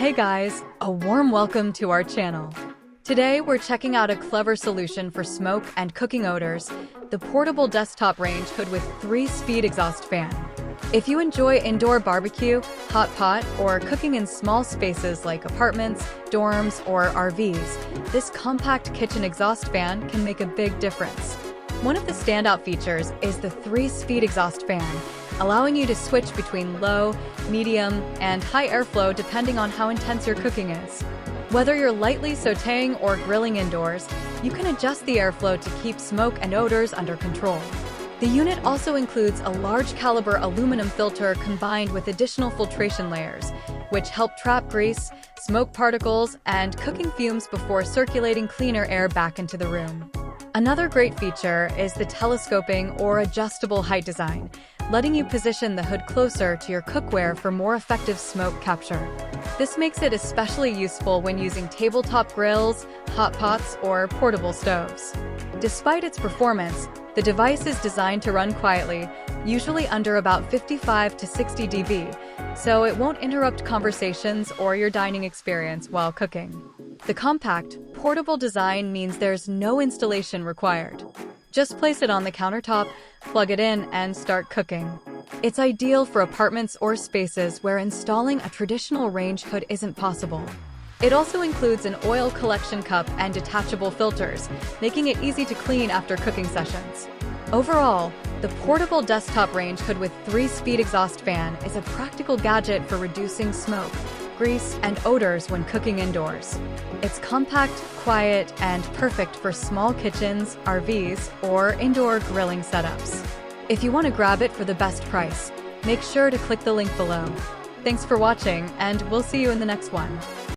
Hey guys, a warm welcome to our channel. Today we're checking out a clever solution for smoke and cooking odors, the portable desktop range hood with 3-speed exhaust fan. If you enjoy indoor barbecue, hot pot, or cooking in small spaces like apartments, dorms, or RVs, this compact kitchen exhaust fan can make a big difference. One of the standout features is the 3-speed exhaust fan, allowing you to switch between low, medium, and high airflow depending on how intense your cooking is. Whether you're lightly sautéing or grilling indoors, you can adjust the airflow to keep smoke and odors under control. The unit also includes a large-caliber aluminum filter combined with additional filtration layers, which help trap grease, smoke particles, and cooking fumes before circulating cleaner air back into the room. Another great feature is the telescoping or adjustable height design, letting you position the hood closer to your cookware for more effective smoke capture. This makes it especially useful when using tabletop grills, hot pots, or portable stoves. Despite its performance, the device is designed to run quietly, usually under about 55 to 60 dB, so it won't interrupt conversations or your dining experience while cooking. The compact, portable design means there's no installation required. Just place it on the countertop, plug it in, and start cooking. It's ideal for apartments or spaces where installing a traditional range hood isn't possible. It also includes an oil collection cup and detachable filters, making it easy to clean after cooking sessions. Overall, the portable desktop range hood with 3-speed exhaust fan is a practical gadget for reducing smoke, grease, and odors when cooking indoors. It's compact, quiet, and perfect for small kitchens, RVs, or indoor grilling setups. If you want to grab it for the best price, make sure to click the link below. Thanks for watching, and we'll see you in the next one.